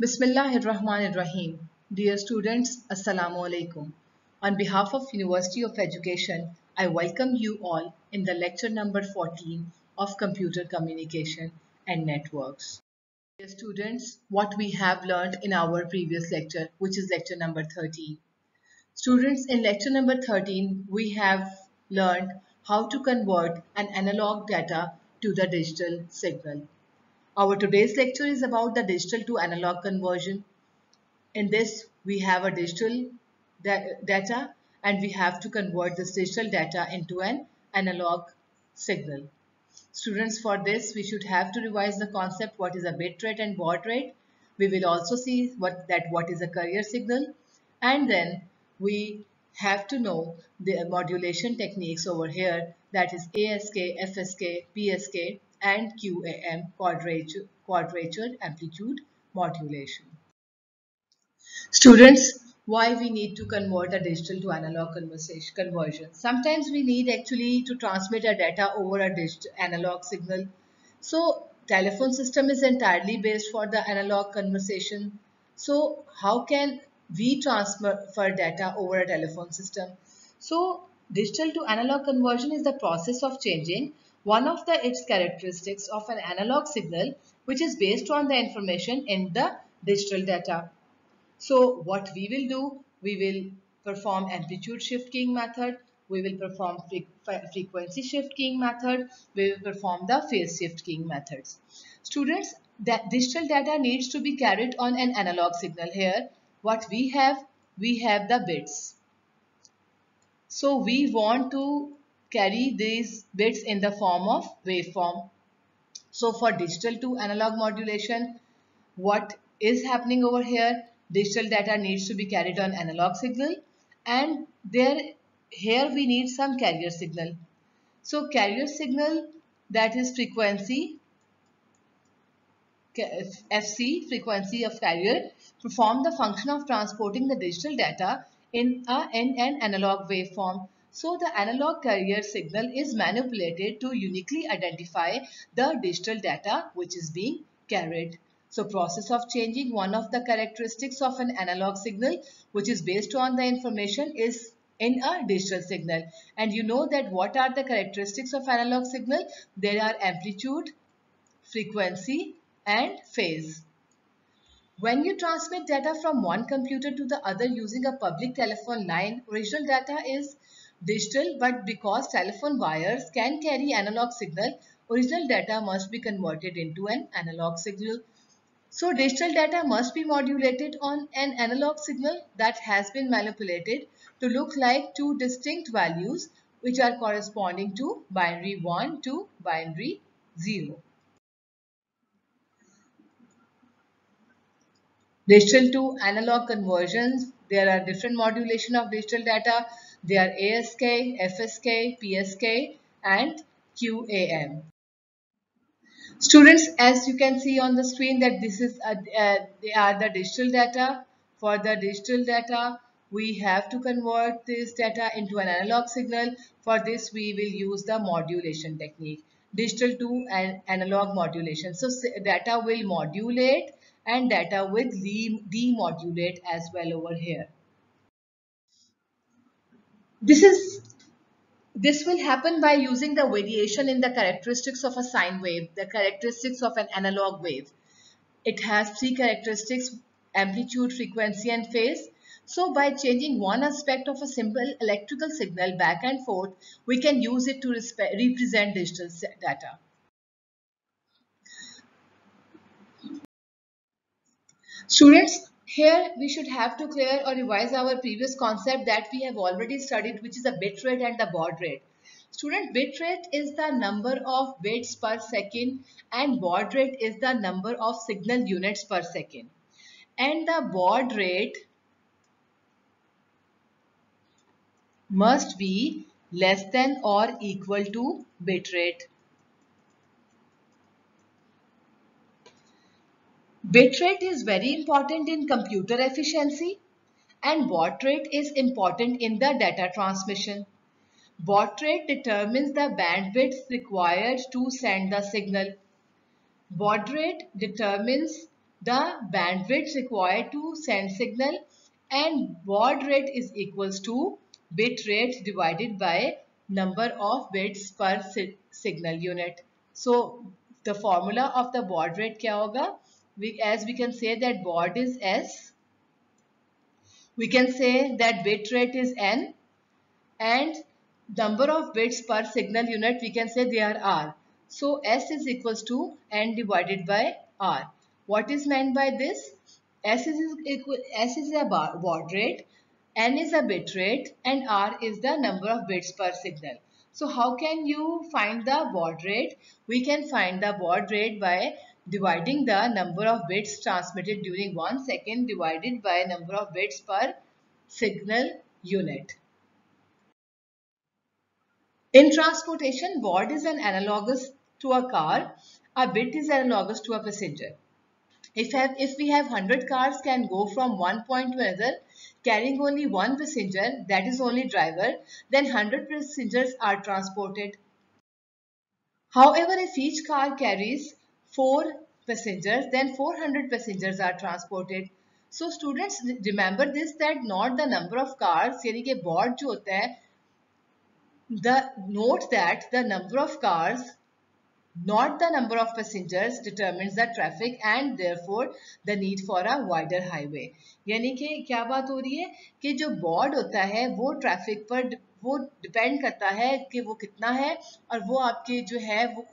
Bismillahirrahmanirrahim. Dear students, Assalamu alaikum. On behalf of University of Education, I welcome you all in the lecture number 14 of Computer Communication and Networks. Dear students, what we have learned in our previous lecture, which is lecture number 13. Students, in lecture number 13, we have learned how to convert an analog data to the digital signal. Our today's lecture is about the digital to analog conversion. In this, we have a digital data and we have to convert this digital data into an analog signal. Students, for this, we should have to revise the concept what is a bit rate and baud rate. We will also see what is a carrier signal, and then we have to know the modulation techniques over here, that is ASK, FSK, PSK and QAM, quadrature amplitude modulation. Students, why we need to convert a digital to analog conversion. Sometimes we need actually to transmit a data over a digital analog signal. So telephone system is entirely based for the analog conversation. So how can we transfer data over a telephone system? So digital to analog conversion is the process of changing one of its characteristics of an analog signal, which is based on the information in the digital data. So what we will do, we will perform amplitude shift keying method, we will perform frequency shift keying method, we will perform the phase shift keying methods. Students, that digital data needs to be carried on an analog signal. Here, what we have the bits. So we want to carry these bits in the form of waveform. So for digital to analog modulation, what is happening over here? Digital data needs to be carried on analog signal, and here we need some carrier signal. So carrier signal, that is frequency, FC, frequency of carrier, perform the function of transporting the digital data in an analog waveform. So the analog carrier signal is manipulated to uniquely identify the digital data which is being carried. So process of changing one of the characteristics of an analog signal which is based on the information is in a digital signal. And you know that what are the characteristics of analog signal? There are amplitude, frequency and phase. When you transmit data from one computer to the other using a public telephone line, original data is digital, but because telephone wires can carry analog signal, original data must be converted into an analog signal. So digital data must be modulated on an analog signal that has been manipulated to look like two distinct values which are corresponding to binary 1 to binary 0. Digital to analog conversions, there are different modulation of digital data. They are ASK, FSK, PSK and QAM. Students, as you can see on the screen that they are the digital data. For the digital data, we have to convert this data into an analog signal. For this, we will use the modulation technique, digital to analog modulation. So data will modulate and data will demodulate as well over here. This is This will happen by using the variation in the characteristics of a sine wave, the characteristics of an analog wave. It has three characteristics: amplitude, frequency and phase. So by changing one aspect of a simple electrical signal back and forth, we can use it to represent digital data. Students, here we should have to clear or revise our previous concept that we have already studied, which is the bit rate and the baud rate. Student, bit rate is the number of bits per second and baud rate is the number of signal units per second. And the baud rate must be less than or equal to bit rate. Bit rate is very important in computer efficiency and baud rate is important in the data transmission. Baud rate determines the bandwidth required to send the signal. Baud rate determines the bandwidth required to send signal, and baud rate is equals to bit rate divided by number of bits per signal unit. So the formula of the baud rate क्या होगा? As we can say that baud is S, we can say that bit rate is N, and number of bits per signal unit we can say they are R. So S is equals to N divided by R. What is meant by this? S is a baud rate, N is a bit rate, and R is the number of bits per signal. So how can you find the baud rate? We can find the baud rate by dividing the number of bits transmitted during 1 second divided by number of bits per signal unit. In transportation, baud is an analogous to a car. A bit is analogous to a passenger. If we have 100 cars can go from one point to another, carrying only one passenger, that is only driver, then 100 passengers are transported. However, if each car carries 4 passengers, then 400 passengers are transported. So students, remember this, that not the number of cars, यानी कि baud जो होता है, note that the number of cars, not the number of passengers, determines the traffic and therefore the need for a wider highway. यानी कि क्या बात हो रही है कि जो baud होता है वो ट्रैफिक पर वो डिपेंड करता है कि वो कितना है, और वो आपके जो है वो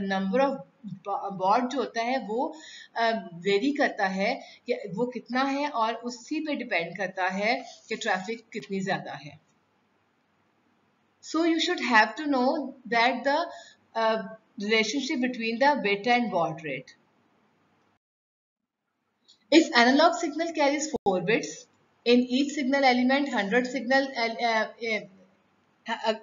नंबर ऑफ baud जो होता है वो वेरी करता है कि वो कितना है, और उसी पे डिपेंड करता है कि ट्रैफिक कितनी ज़्यादा है. So you should have to know that the relationship between the bit and baud rate. If analog signal carries 4 bits, in each signal element 100 signal,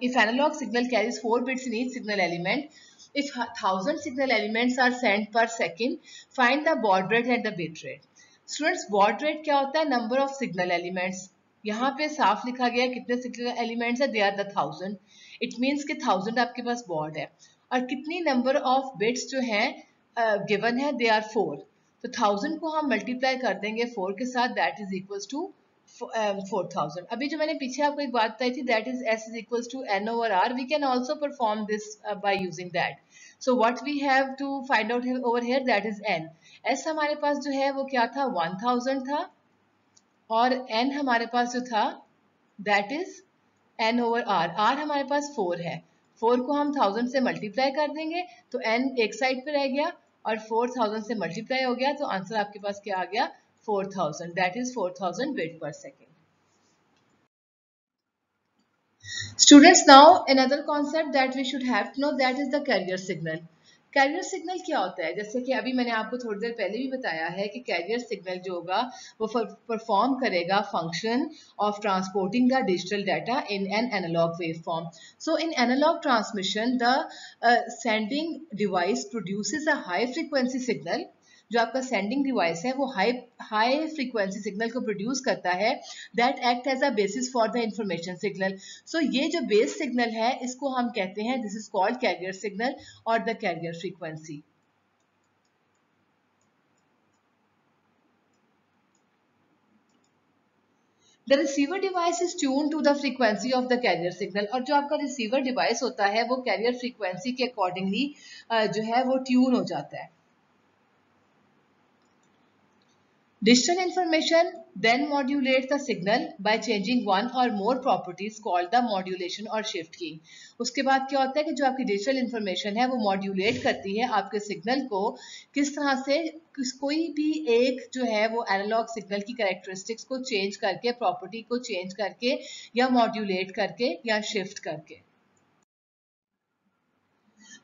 if analog signal carries 4 bits in each signal element, if 1000 signal elements are sent per second, find the baud rate and the bit rate. Students, baud rate क्या होता है? Number of signal elements. यहाँ पे साफ लिखा गया है कितने सिग्नल एलिमेंट्स है, they are the 1000. It means कि 1000 आपके पास baud है, और कितनी नंबर ऑफ बिट्स जो हैं गिवन है, दे आर 4. तो 1000 को हम मल्टीप्लाई कर देंगे 4 के साथ, दैट इज इक्वल्स टू 4000. अभी जो मैंने पीछे आपको एक बात बताई थी, that is S is equals to N over R. We can also perform this by using that. So what we have to find out over here, that is N. S हमारे पास जो है वो क्या था, 1000 था, और N हमारे पास जो था that is N over R. R हमारे पास 4 है. 4 को हम 1000 से मल्टीप्लाई कर देंगे तो N एक साइड पे रह गया, और 4000 से मल्टीप्लाई हो गया, तो आंसर आपके पास क्या आ गया, 4000. दैट इज 4000 बिट पर second. Students, now another concept that we should have to know, that is the carrier signal. Carrier signal क्या होता है? जैसे कि अभी मैंने आपको थोड़ी देर पहले भी बताया है कि कैरियर सिग्नल जो होगा वो परफॉर्म करेगा function of transporting the digital data in an analog waveform. So in analog transmission the sending device produces a high frequency signal. जो आपका सेंडिंग डिवाइस है वो हाई फ्रीक्वेंसी सिग्नल को produce करता है, that act as a basis for the information signal. So ये जो base signal है इसको हम कहते हैं, this is called carrier signal और the carrier frequency. The receiver device is tuned to the frequency of the carrier signal. और जो आपका रिसीवर डिवाइस होता है वो कैरियर फ्रीक्वेंसी के अकॉर्डिंगली जो है वो ट्यून हो जाता है. Digital information then modulates the signal by changing one or more properties called the modulation or shift keying. उसके बाद क्या होता है कि जो आपकी डिजिटल इंफॉर्मेशन है वो मॉड्यूलेट करती है आपके सिग्नल को, किस तरह से कोई भी एक जो है वो एनालॉग सिग्नल की कैरेक्टरिस्टिक्स को चेंज करके, प्रॉपर्टी को चेंज करके, या मॉड्यूलेट करके, या शिफ्ट करके.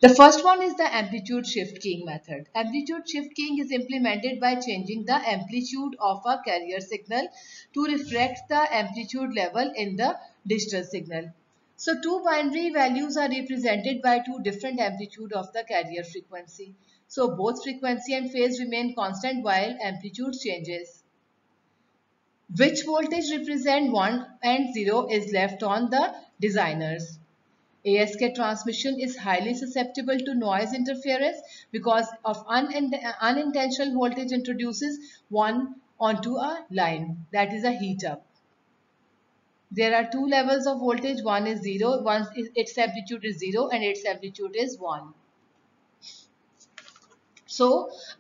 The first one is the amplitude shift keying method. Amplitude shift keying is implemented by changing the amplitude of a carrier signal to reflect the amplitude level in the digital signal. So two binary values are represented by two different amplitude of the carrier frequency. So both frequency and phase remain constant while amplitude changes. Which voltage represent 1 and 0 is left on the designers. ASK transmission is highly susceptible to noise interference because of unintentional voltage introduces one onto a line, that is a heat up. There are two levels of voltage, one is 0, one is its amplitude is 0 and its amplitude is 1. So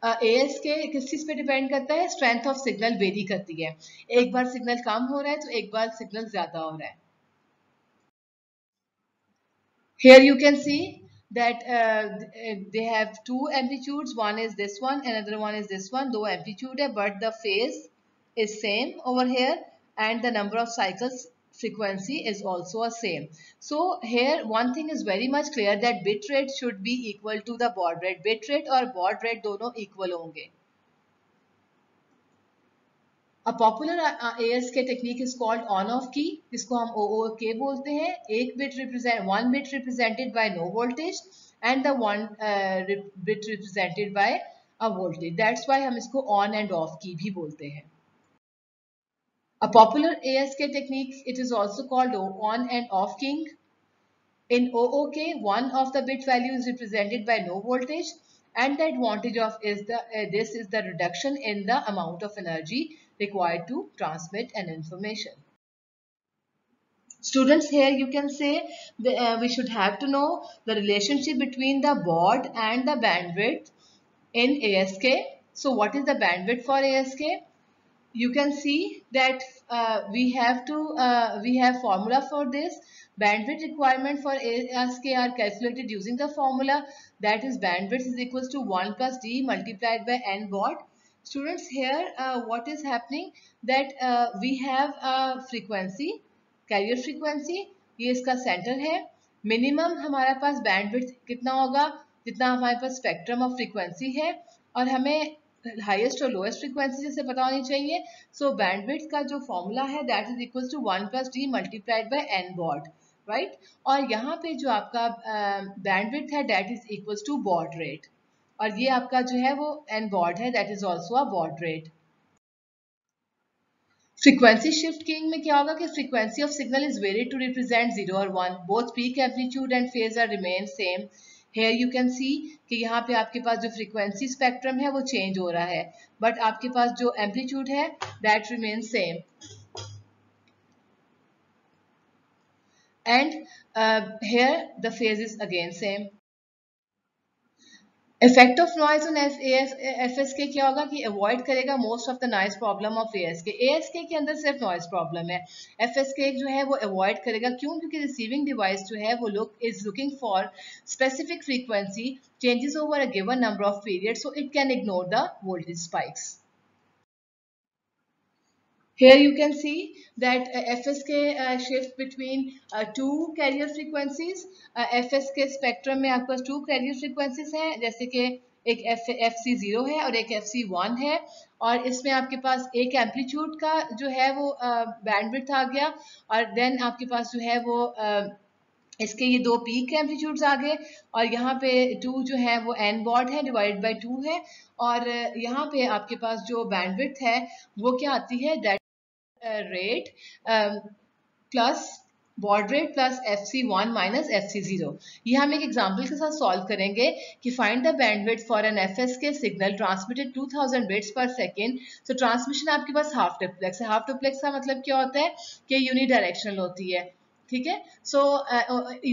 ASK किस चीज पे depend करता है? Strength of signal very करती है, एक बार signal कम हो रहा है तो एक बार सिग्नल ज्यादा हो रहा है. Here you can see that they have two amplitudes, one is this one, another one is this one, दो amplitude है but the phase is same over here and the number of cycles frequency is also a same. So here one thing is very much clear that bit rate should be equal to the baud rate. Bit rate और baud rate दोनों equal होंगे. A popular ASK technique is called on-off key, जिसको हम OOK बोलते हैं. One bit represented by no voltage and the one bit represented by a voltage. That's why हम इसको on and off key भी बोलते हैं. A popular ASK technique, it is also called on and off keying. In OOK, one of the bit value is represented by no voltage, and the advantage of this is the reduction in the amount of energy required to transmit an information. Students, here you can say we should have to know the relationship between the baud and the bandwidth in ASK. So what is the bandwidth for ASK? You can see that we have formula for this. Bandwidth requirement for ASK are calculated using the formula, that is bandwidth is equals to 1 plus d multiplied by n baud. Students, here what is happening that we have a frequency, carrier frequency, ये इसका centre है. Minimum हमारे पास bandwidth कितना होगा? जितना हमारे पास spectrum of frequency है, और हमें हाईएस्ट और लोएस्ट फ्रीक्वेंसी जैसे पता होनी चाहिए. सो बैंडविड्थ का जो फॉर्मूला है that is equal to 1 plus D multiplied by N baud, right. और यहाँ पे जो आपका बैंडविड्थ है that is equal to baud rate, और ये आपका जो है वो एन बॉड है, that is also a baud rate. Frequency shift keying में क्या होगा कि frequency of signal is varied to represent 0 और 1. Both peak amplitude and phase are remain same. Hair you can see कि यहाँ पे आपके पास जो फ्रीक्वेंसी स्पेक्ट्रम है वो चेंज हो रहा है, बट आपके पास जो एम्पलीट्यूड है that remain same. And here the phase is again same. Effect of noise on FSK क्या होगा कि अवॉइड करेगा most of the noise problem of ASK. ASK के अंदर सिर्फ नॉइज प्रॉब्लम है, FSK जो है वो अवॉइड करेगा. क्यों? क्योंकि रिसीविंग डिवाइस जो है वो is looking for specific frequency changes over a given number of period, so it can ignore the voltage spikes. Here you can see that FSK shift between two carrier frequencies. FSK spectrum में आपके पास two carrier frequencies हैं, जैसे कि एक FC0 है और एक FC1 है, और इसमें आपके पास एक एम्पलीट्यूड का जो है वो बैंडविड्थ आ गया, और देन आपके पास जो है वो इसके ये दो पीक एम्पलीट्यूड्स आ गए, और यहाँ पे 2 जो है वो एन बॉड है डिवाइडेड बाय 2 है, और यहाँ पे आपके पास जो बैंडविड्थ है वो क्या आती है, that rate plus baud rate plus FC1 minus FC0. ये हम एक एग्जांपल के साथ सॉल्व करेंगे कि find the bandwidth for an FSK signal transmitted 2000 bits per second. तो ट्रांसमिशन आपके पास हाफ डुप्लेक्स है. हाफ डुप्लेक्स का मतलब क्या होता है कि यूनि डायरेक्शनल होती है, ठीक है. सो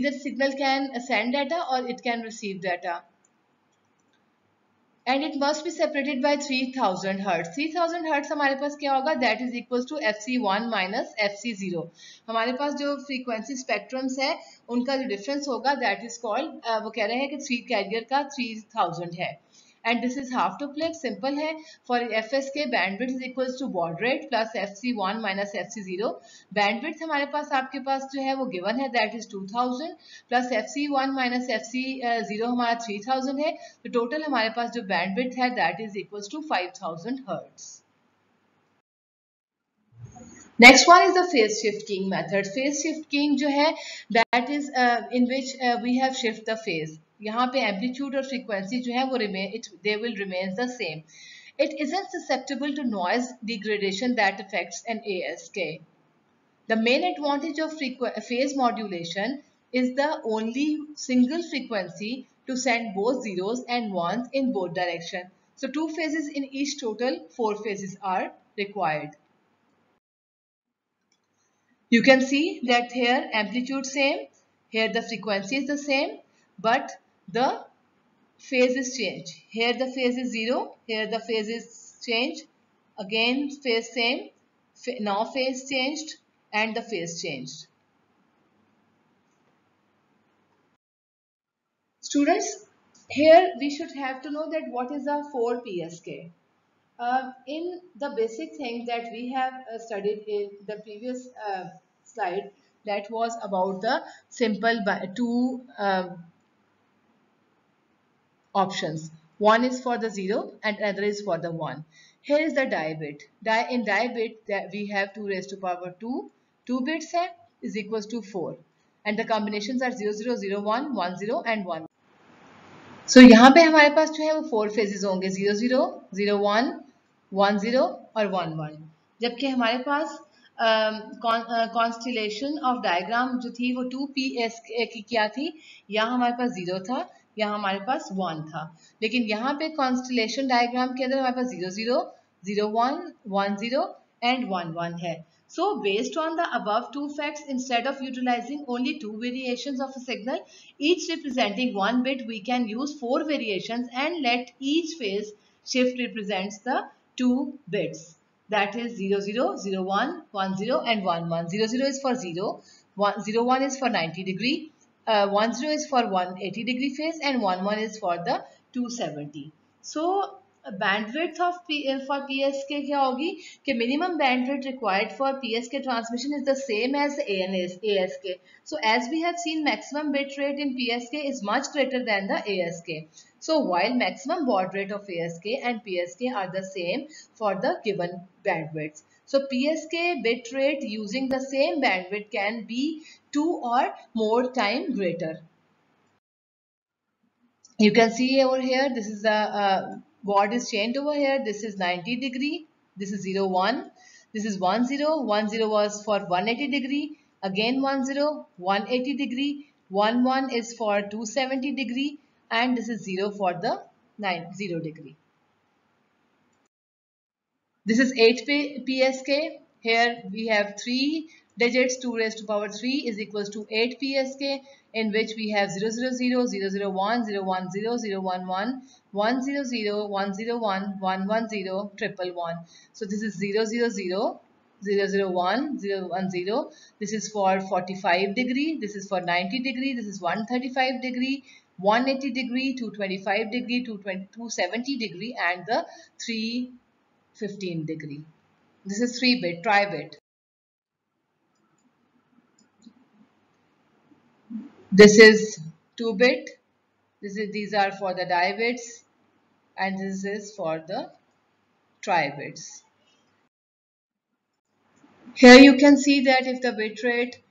इधर सिग्नल कैन सेंड डाटा और it can receive data, and it must be separated by 3000 hertz. 3000 hertz हमारे पास क्या होगा, that is equals to FC1 minus FC0. हमारे पास जो frequency spectrums है उनका जो difference होगा that is called वो कह रहे हैं कि 3 carrier का 3000 है, and this is half duplex. simple है. For FSK bandwidth is equals to baud rate plus FC1 minus FC0. bandwidth हमारे पास आपके पास जो है वो given है, that is 2000 plus FC1 minus FC0 हमारा 3000 है, तो total हमारे पास जो bandwidth है that is equals to 5000 hertz. Next one is the phase shift keying method. Phase shift keying जो है that is in which we have shift the phase. यहाँ पे amplitude और frequency जो है वो they will remain the same. It isn't susceptible to noise degradation that affects an ASK. The main advantage of phase modulation is the only single frequency to send both zeros and ones in both directions. So 2 phases in each, total 4 phases are required. You can see that here amplitude same, here the frequency is the same, but the phase is changed. Here the phase is 0, here the phase is changed, again phase same, now phase changed, and the phase changed. Students, here we should have to know that what is a 4 PSK. In the basic thing that we have studied in the previous slide, that was about the simple two options. One is for the 0 and another is for the 1. Here is the die bit. In die bit that we have 2 raised to power 2. 2 bits है is equals to 4. And the combinations are 0, 0, 0, 1, 1, 0 and 1. So यहाँ पे हमारे पास जो है वो 4 phases होंगे 0, 0, 0, 1, 1, 0 और 1, 1. जबकि हमारे पास कॉन्स्टिलेशन ऑफ डायग्राम जो थी वो 2PS की क्या थी, यहाँ हमारे पास 0 था, यहाँ हमारे पास 1 था, लेकिन यहाँ पे कॉन्स्टिलेशन डायग्राम के अंदर हमारे पास 0, 0, 0, 1, 1, 0 and 1, 1 है. So based on the above two facts, instead of utilizing only 2 variations of a signal, each representing 1 bit, we can use 4 variations and let each phase shift represents the 2 bits. That is 0, 0, 0, 1, 1, 0 and 1, 1. 0, 0 is for 0, 1, 0, 1 is for 90 degree, 1, 0 is for 180 degree phase and 1, 1 is for the 270. So bandwidth of for PSK क्या होगी कि minimum bandwidth required for PSK transmission is the same as ASK. So as we have seen, maximum bit rate in PSK is much greater than the ASK. So while maximum baud rate of ASK and PSK are the same for the given bandwidths. So PSK bit rate using the same bandwidth can be 2 or more time greater. You can see over here, this is the baud is changed over here. This is 90 degree. This is 0, 1. This is 1, 0. 1, 0 was for 180 degree. Again 1, 0, 180 degree. 1, 1 is for 270 degree. And this is 0 for the 0 degree. This is 8 PSK. Here we have 3 digits. 2 raised to power 3 is equals to 8 PSK, in which we have 0, 0, 0, 0, 0, 1, 0, 1, 0, 0, 1, 1, 1, 0, 0, 1, 0, 1, 1, 1, 0, triple 1. So this is 0, 0, 0, 0, 0, 1, 0, 1, 0. This is for 45 degree. This is for 90 degree. This is 135 degree. 180 degree, 225 degree, 270 degree, and the 315 degree. This is 3 bit, try bit. This is 2 bit. These are for the die bits, and this is for the try bits. Here you can see that if the bit rate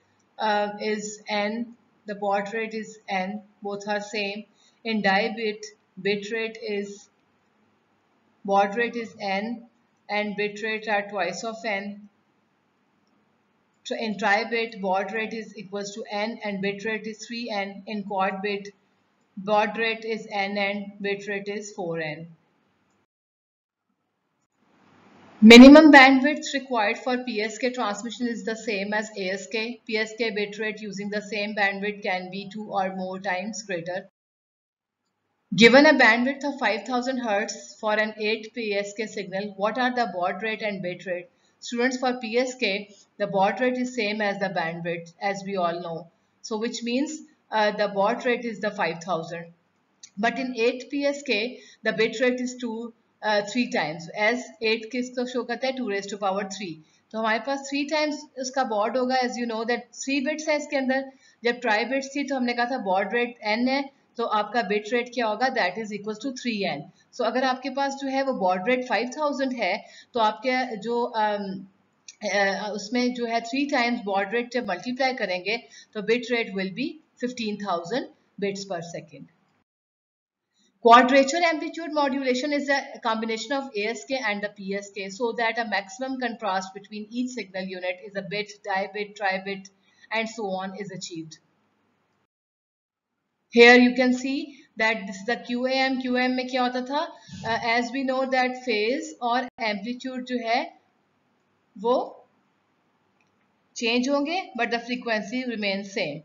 is n, the baud rate is n, both are same. In die bit rate is baud rate is n and bit rate are twice of n. In try bit, baud rate is equals to n and bit rate is 3n. In quad bit, baud rate is n and bit rate is 4n. Minimum bandwidth required for PSK transmission is the same as ASK. PSK bitrate using the same bandwidth can be 2 or more times greater. Given a bandwidth of 5000 Hz for an 8 PSK signal, what are the baud rate and bit rate? Students, for PSK, the baud rate is same as the bandwidth, as we all know. So which means the baud rate is the 5000. But in 8 PSK, the bit rate is 3 times. As 8 किसको show करता है 2 raised to power 3. तो हमारे पास 3 times उसका baud होगा. As you know that 3 bits है इसके अंदर. जब try bits थी तो हमने कहा था baud rate n है, तो आपका bit rate क्या होगा? That is equals to 3n. So अगर आपके पास जो है वो baud rate 5000 है, तो आपके जो उसमें जो है 3 times baud rate जब multiply करेंगे तो bit rate will be 15,000 bits per second. Quadrature amplitude modulation is a combination of ASK and the PSK, so that a maximum contrast between each signal unit is a bit, die bit, tri bit, and so on is achieved. Here you can see that this is the QAM. QAM में क्या होता था? As we know that phase और amplitude जो है वो change होंगे, but the frequency remains same.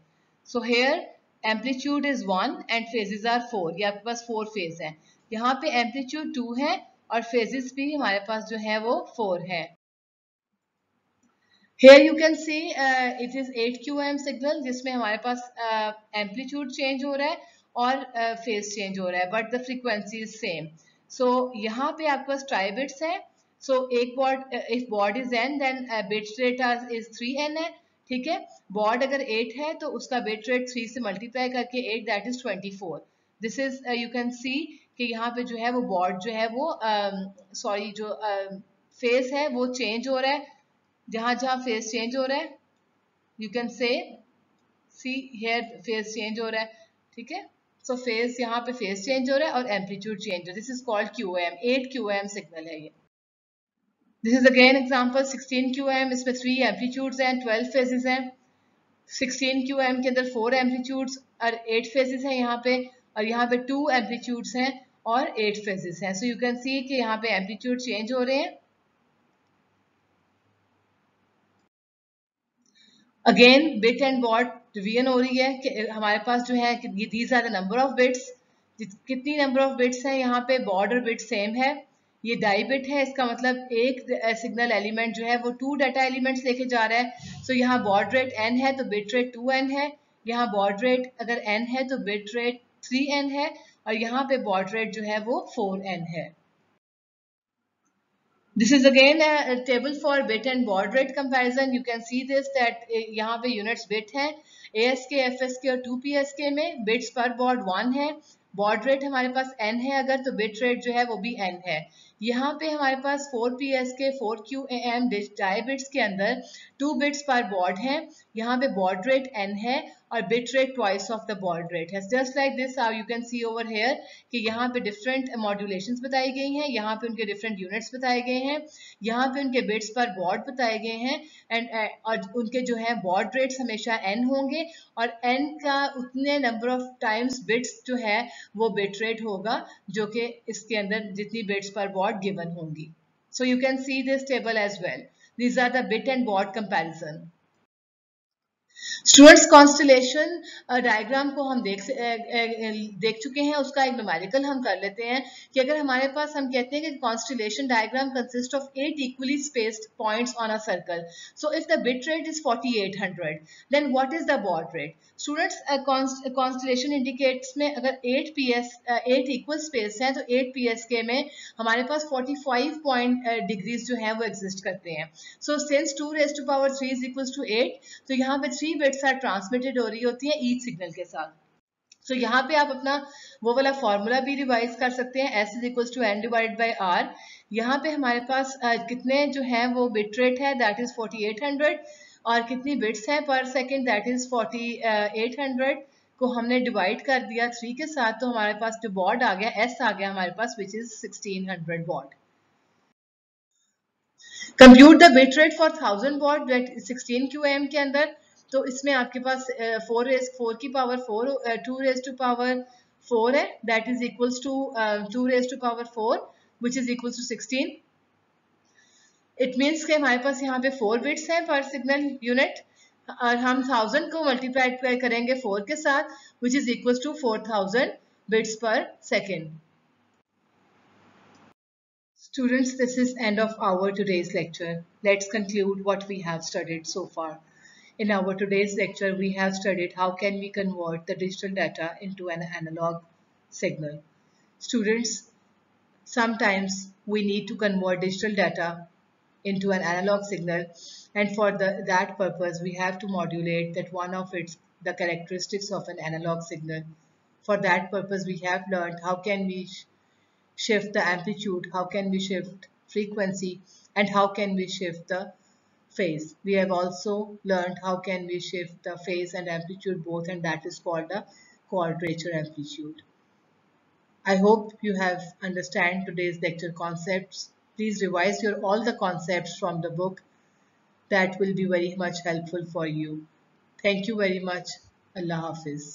So here amplitude is 1 and phases are 4. ये आपके पास 4 phase हैं. यहाँ पे amplitude 2 है और phases भी हमारे पास जो है वो 4 है. Here you can see it is 8 QM signal जिसमें हमारे पास amplitude change हो रहा है और phase change हो रहा है, but the frequency is same. So यहाँ पे आपके पास tri bits है. So एक baud if baud is n then bit rate is 3n है. ठीक है, baud अगर 8 है तो उसका bit rate 3 से multiply करके 8 that is 24. This is you can see कि यहाँ पे जो है वो baud जो है वो sorry जो phase है वो change हो रहा है. जहां जहां फेस चेंज हो रहा है you can say see here face change हो रहा है. ठीक है, सो फेस यहाँ पे फेस चेंज हो रहा है और एम्पलीट्यूड चेंज हो रहा है. This is called QAM. 8 QAM signal है ये. This is again example 16 QAM. इसमें 3 एम्पलीट्यूड्स हैं, 12 फेजेस हैं. 16 QAM के अंदर 4 एम्पलीट्यूड्स और 8 फेजेस हैं यहाँ पे, और यहाँ पे 2 एम्पलीट्यूड्स हैं और 8 फेजेस हैं. सो यू कैन सी कि यहाँ पे एम्पलीट्यूड चेंज हो रहे हैं. Again bit and baud division हो रही है कि हमारे पास जो है these are the number of bits. कितनी नंबर ऑफ बिट्स हैं यहाँ पे? बॉड और बिट सेम है. ये डाई बिट है, इसका मतलब एक सिग्नल एलिमेंट जो है वो 2 डाटा एलिमेंट्स लेके जा रहा है. सो यहाँ बॉड रेट n है तो बिट रेट 2n है. यहाँ बॉड रेट अगर n है तो बिट रेट 3n है और यहाँ पे बॉड रेट जो है वो 4n है. This is again a table for bit and baud rate comparison. You can see this that यहाँ पे units bit हैं. ASK, FSK और 2PSK में bits per baud 1 है. baud rate हमारे पास n है अगर, तो bit rate जो है वो भी n है. यहाँ पे हमारे पास 4PSK 4QAM डाई बिट्स के अंदर 2 बिट्स पर baud हैं. यहाँ पे baud rate n है और bit rate twice of the baud rate है. Just like this how you can see over here कि यहाँ पे different modulations बताई गई हैं, यहाँ पे उनके different units बताए गए हैं, यहाँ पे उनके bits पर baud बताए गए हैं and और उनके जो है baud rates हमेशा n होंगे और n का उतने number of times bits जो है वो bit rate होगा जो कि इसके अंदर जितनी bits पर baud given होंगी. So you can see this table as well. These are the bit and baud comparison. Students constellation diagram को हम देख चुके हैं. उसका एक न्यूमेरिकल हम कर लेते हैं कि अगर हमारे पास हम कहते हैं कि constellation diagram consist of 8 equally spaced points on a circle. So if the bit rate is 4800 then what is the baud rate? Students constellation indicates में अगर 8 इक्वल स्पेस हैं तो 8 PSK में हमारे पास 45 पॉइंट डिग्रीज जो है वो एग्जिस्ट करते हैं. So since 2 raised to power 3 is equals to 8 तो यहाँ पे 3 बिट्स आर ट्रांसमिटेड हो रही होती है ईच सिग्नल के साथ. सो यहाँ पे आप अपना वो वाला फॉर्मूला भी रिवाइज कर सकते हैं. S is equals to n divided by r. यहाँ पे हमारे पास कितने जो है वो बिट रेट है दैट इज 4800 और कितनी बिट्स हैं पर सेकेंड दैट इज 4800 को हमने डिवाइड कर दिया 3 के साथ तो हमारे पास जो बॉड आ गया S आ गया हमारे पास which is 1600 baud. Compute the bit rate for 1000 baud that 16 QAM के अंदर. तो इसमें आपके पास 4 की पावर 4 2 raised to power 4 है that is equals to 2 raised to power 4 which is equals to 16. It means कि हमारे पास यहाँ पे 4 बिट्स हैं पर सिग्नल यूनिट और हम 1000 को मल्टीप्लाई करेंगे 4 के साथ which is equals to 4000 bits per second. Students, this is end of our today's lecture. Let's conclude what we have studied so far. In our today's lecture, we have studied how can we convert the digital data into an analog signal. Students, sometimes we need to convert digital data into an analog signal, and for that purpose, we have to modulate that one of the characteristics of an analog signal. For that purpose, we have learned how can we shift the amplitude, how can we shift frequency, and how can we shift the phase. We have also learned how can we shift the phase and amplitude both, and that is called the quadrature amplitude. I hope you have understand today's lecture concepts. Please revise all the concepts from the book. That will be very much helpful for you. Thank you very much. Allah Hafiz.